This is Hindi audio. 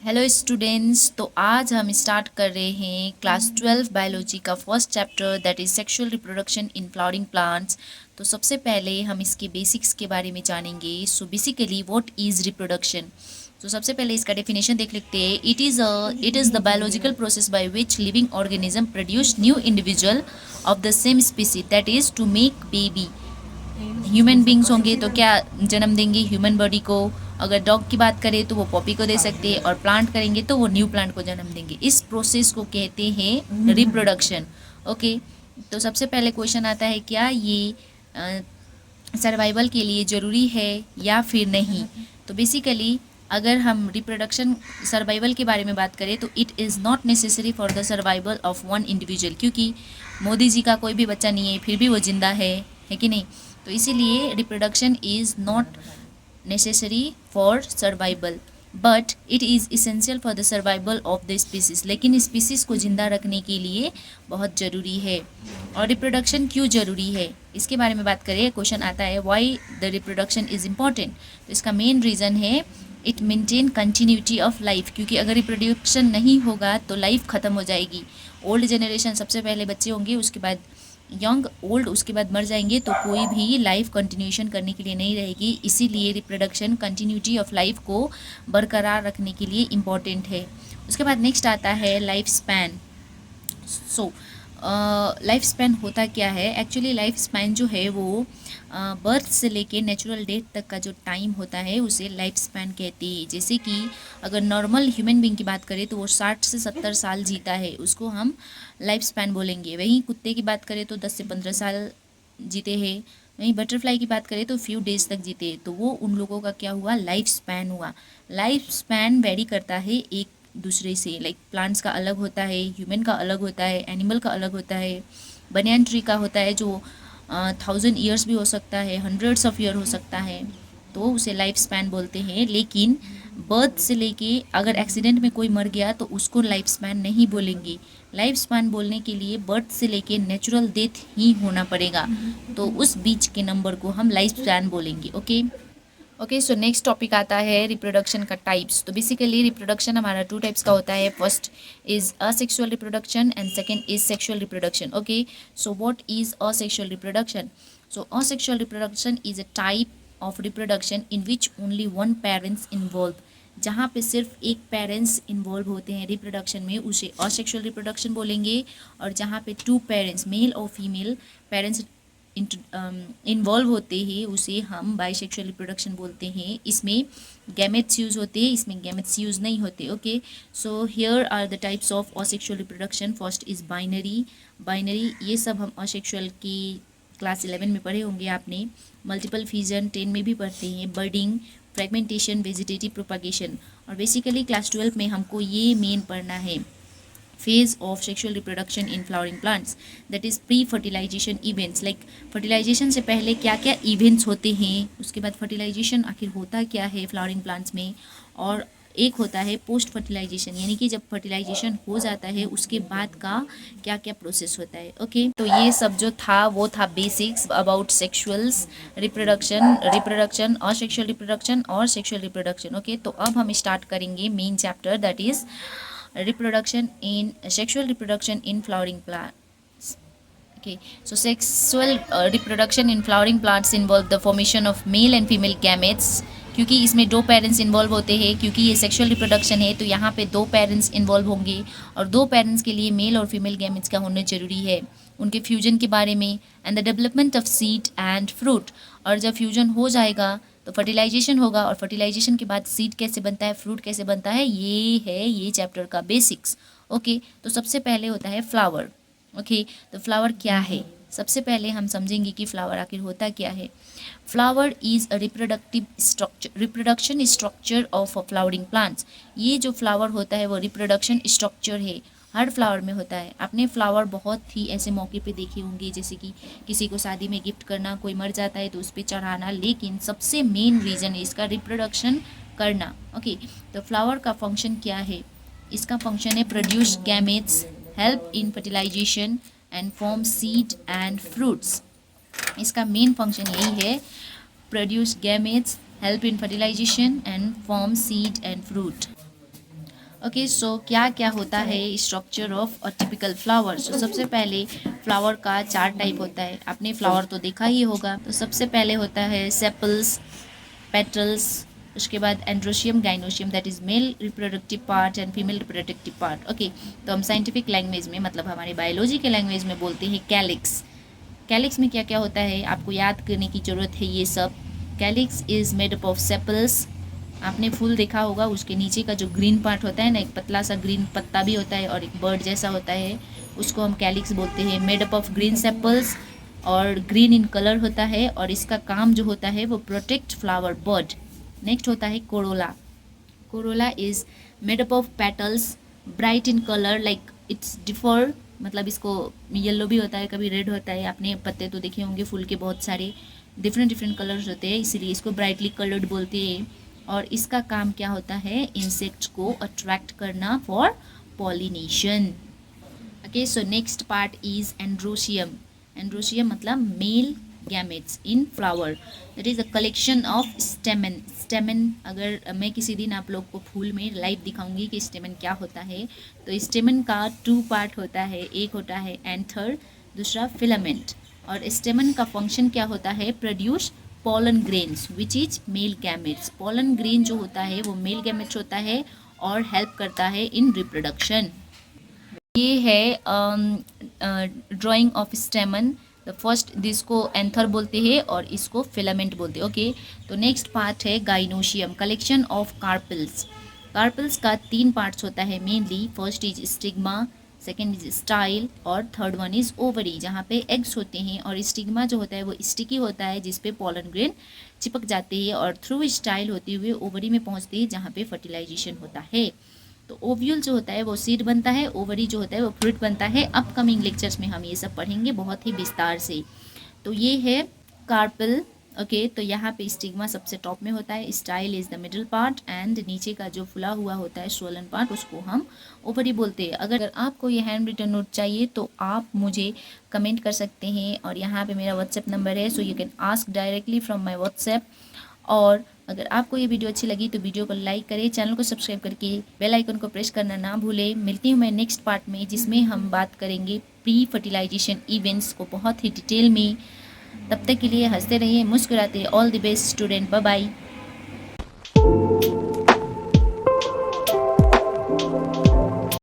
हेलो स्टूडेंट्स, तो आज हम स्टार्ट कर रहे हैं क्लास 12 बायोलॉजी का first chapter that is sexual reproduction in flowering plants. तो सबसे पहले हम इसके बेसिक्स के बारे में जानेंगे। So basically what is reproduction. तो सबसे पहले इसका डेफिनेशन देख लेते हैं। It is the biological process by which living organism produce new individual of the same species that is to make baby. Human beings होंगे तो क्या जन्म देंगे ह्यूमन बॉडी को। अगर डॉग की बात करें तो वो पॉपी को दे सकते हैं, और प्लांट करेंगे तो वो न्यू प्लांट को जन्म देंगे। इस प्रोसेस को कहते हैं रिप्रोडक्शन। ओके, तो सबसे पहले क्वेश्चन आता है, क्या ये सर्वाइवल के लिए ज़रूरी है या फिर नहीं। तो बेसिकली अगर हम रिप्रोडक्शन सर्वाइवल के बारे में बात करें तो it is not necessary for the survival of one individual, क्योंकि मोदी जी का कोई भी बच्चा नहीं है फिर भी वो जिंदा है कि नहीं। तो इसीलिए reproduction is not necessary for survival, but it is essential for the survival of the species. लेकिन स्पीसीज को ज़िंदा रखने के लिए बहुत ज़रूरी है। और रिप्रोडक्शन क्यों ज़रूरी है इसके बारे में बात करें, क्वेश्चन आता है why the reproduction is important. तो इसका मेन रीज़न है it maintain continuity of life, क्योंकि अगर रिप्रोडक्शन नहीं होगा तो लाइफ ख़त्म हो जाएगी। ओल्ड जनरेशन सबसे पहले बच्चे होंगे, उसके बाद यंग ओल्ड, उसके बाद मर जाएंगे, तो कोई भी लाइफ कंटिन्यूशन करने के लिए नहीं रहेगी। इसीलिए रिप्रोडक्शन कंटिन्यूटी ऑफ लाइफ को बरकरार रखने के लिए इम्पॉर्टेंट है। उसके बाद नेक्स्ट आता है life span. So life span होता क्या है एक्चुअली। लाइफ स्पैन जो है वो बर्थ से लेके नेचुरल डेथ तक का जो टाइम होता है उसे लाइफ स्पैन कहते हैं। जैसे कि अगर नॉर्मल ह्यूमन बींग की बात करें तो वो 60 से 70 साल जीता है, उसको हम लाइफ स्पैन बोलेंगे। वहीं कुत्ते की बात करें तो 10 से 15 साल जीते हैं। वहीं बटरफ्लाई की बात करें तो फ्यू डेज तक जीते, तो वो उन लोगों का क्या हुआ, लाइफ स्पैन हुआ। लाइफ स्पैन वेरी करता है एक दूसरे से, लाइक प्लांट्स का अलग होता है, ह्यूमन का अलग होता है, एनिमल का अलग होता है। बनियान ट्री का होता है जो 1000 ईयर्स भी हो सकता है, हंड्रेड्स ऑफ ईयर हो सकता है, तो उसे लाइफ स्पैन बोलते हैं। लेकिन बर्थ से लेके अगर एक्सीडेंट में कोई मर गया तो उसको लाइफ स्पैन नहीं बोलेंगे। लाइफ स्पैन बोलने के लिए बर्थ से लेके नेचुरल डेथ ही होना पड़ेगा, तो उस बीच के नंबर को हम लाइफ स्पैन बोलेंगे। Okay okay, so next topic आता है रिप्रोडक्शन का टाइप्स। तो बेसिकली रिप्रोडक्शन हमारा 2 टाइप्स का होता है। First is asexual reproduction and second is sexual reproduction. Okay, so what is asexual reproduction. So asexual reproduction is a type of reproduction in which only one parents involve. जहाँ पे सिर्फ एक पेरेंट्स इन्वॉल्व होते हैं रिप्रोडक्शन में, उसे असेक्सुअल रिप्रोडक्शन बोलेंगे। और जहाँ पे 2 पेरेंट्स मेल और फीमेल पेरेंट्स इन्वॉल्व होते हैं उसे हम बाइसेक्सुअल रिप्रोडक्शन बोलते हैं। इसमें गैमेट्स यूज़ होते हैं, इसमें गैमेट्स यूज़ नहीं होते। Okay, so here are the types of asexual reproduction. First is binary. Binary ये सब हम असेक्सुअल की क्लास 11 में पढ़े होंगे आपने। मल्टीपल फिजन 10 में भी पढ़ते हैं। बर्डिंग, फ्रेगमेंटेशन, वेजिटेटिव प्रोपागेशन। और बेसिकली क्लास 12 में हमको ये मेन पढ़ना है। phase of sexual reproduction in flowering plants, that is pre fertilization events, like fertilization से पहले क्या क्या events होते हैं, उसके बाद fertilization आखिर होता क्या है flowering plants में, और एक होता है पोस्ट फर्टिलाइजेशन, यानी कि जब फर्टिलाइजेशन हो जाता है उसके बाद का क्या क्या प्रोसेस होता है। ओके, तो ये सब जो था वो था बेसिक्स अबाउट सेक्सुअल्स रिप्रोडक्शन और सेक्सुअल रिप्रोडक्शन और सेक्सुअल रिप्रोडक्शन। ओके, तो अब हम स्टार्ट करेंगे main chapter that is reproduction in sexual reproduction in flowering plants. Okay, so sexual reproduction in flowering plants involve the formation of male and female gametes। क्योंकि इसमें 2 पेरेंट्स इन्वॉल्व होते हैं, क्योंकि ये सेक्सुअल रिप्रोडक्शन है तो यहाँ पे 2 पेरेंट्स इन्वॉल्व होंगे, और 2 पेरेंट्स के लिए मेल और फीमेल गैमेट्स का होना जरूरी है, उनके फ्यूजन के बारे में, and the development of seed and fruit. और जब फ्यूजन हो जाएगा तो फर्टिलाइजेशन होगा, और फर्टिलाइजेशन के बाद सीड कैसे बनता है, फ्रूट कैसे बनता है, ये है ये चैप्टर का बेसिक्स। ओके, तो सबसे पहले होता है फ्लावर। ओके, तो फ्लावर क्या है, सबसे पहले हम समझेंगे कि फ्लावर आखिर होता क्या है। Flower is a reproduction structure of a flowering plants. ये जो फ्लावर होता है वो रिप्रोडक्शन स्ट्रक्चर है, हर फ्लावर में होता है। आपने फ्लावर बहुत ही ऐसे मौके पे देखे होंगे, जैसे कि किसी को शादी में गिफ्ट करना, कोई मर जाता है तो उस पर चढ़ाना, लेकिन सबसे मेन रीज़न है इसका रिप्रोडक्शन करना। ओके, तो फ्लावर का फंक्शन क्या है, इसका फंक्शन है produce gametes, help in fertilisation and form seed and fruits. इसका मेन फंक्शन यही है, produce gametes, help in fertilisation and form seed and fruit. Okay so क्या क्या होता है structure of a typical flower. So सबसे पहले फ्लावर का 4 टाइप होता है। आपने फ्लावर तो देखा ही होगा। तो सबसे पहले होता है सेपल्स, पेटल्स, उसके बाद androecium, gynoecium, that is male reproductive part and female reproductive part. Okay, तो हम साइंटिफिक लैंग्वेज में, मतलब हमारी बायोलॉजी के लैंग्वेज में बोलते हैं कैलिक्स। कैलिक्स में क्या क्या होता है आपको याद करने की ज़रूरत है ये सब। Calyx is made up of sepals. आपने फूल देखा होगा, उसके नीचे का जो ग्रीन पार्ट होता है ना, एक पतला सा ग्रीन पत्ता भी होता है और एक बर्ड जैसा होता है, उसको हम कैलिक्स बोलते हैं। Made up of green sepals और ग्रीन इन कलर होता है, और इसका काम जो होता है वो प्रोटेक्ट फ्लावर बर्ड। नेक्स्ट होता है Corolla. Corolla is made up of petals, bright in colour, like it's differ, मतलब इसको येलो भी होता है, कभी रेड होता है। आपने पत्ते तो देखे होंगे फूल के, बहुत सारे डिफरेंट डिफरेंट कलर्स होते हैं, इसीलिए इसको ब्राइटली कलर्ड बोलते हैं। और इसका काम क्या होता है, इंसेक्ट्स को अट्रैक्ट करना for pollination. Okay, so next part is androecium. Androecium मतलब male gametes in flower, that is a collection of stamen. Stamen, अगर मैं किसी दिन आप लोग को फूल में लाइव दिखाऊंगी कि स्टेमन क्या होता है, तो स्टेमन का 2 पार्ट होता है। एक होता है एंथर, दूसरा फिलामेंट। और स्टेमन का फंक्शन क्या होता है, produce pollen grains which is male gametes. Pollen grain जो होता है वो मेल गैमेट्स होता है और हेल्प करता है इन रिप्रोडक्शन। ये है drawing of stamen. The first जिसको एंथर बोलते हैं और इसको फिलामेंट बोलते हैं। ओके, तो नेक्स्ट पार्ट है gynoecium, collection of carpels. Carpels का 3 पार्ट्स होता है mainly. First is stigma, second is style और थर्ड वन इज ओवरी, जहाँ पे एग्स होते हैं। और स्टिग्मा जो होता है वो स्टिकी होता है, जिसपे पॉलन ग्रेन चिपक जाते हैं, और थ्रू स्टाइल होते हुए ओवरी में पहुँचते हैं, जहाँ पे फर्टिलाइजेशन होता है। तो ओव्यूल जो होता है वो सीड बनता है, ओवरी जो होता है वो फ्रूट बनता है। अपकमिंग लेक्चर्स में हम ये सब पढ़ेंगे बहुत ही विस्तार से। तो ये है कार्पल। ओके, तो यहाँ पे स्टिग्मा सबसे टॉप में होता है, style is the middle part, and नीचे का जो फुला हुआ होता है स्वोलन पार्ट, उसको हम ओवरी बोलते हैं। अगर आपको ये हैंड रिटन नोट चाहिए तो आप मुझे कमेंट कर सकते हैं, और यहाँ पे मेरा व्हाट्सएप नंबर है, so you can ask directly from my WhatsApp. और अगर आपको ये वीडियो अच्छी लगी तो वीडियो को लाइक करें, चैनल को सब्सक्राइब करके बेल आइकन को प्रेस करना ना भूलें। मिलती हूँ मैं नेक्स्ट पार्ट में, जिसमें हम बात करेंगे प्री फर्टिलाइजेशन इवेंट्स को बहुत ही डिटेल में। तब तक के लिए हंसते रहिए, मुस्कुराते। All the best student, bye bye.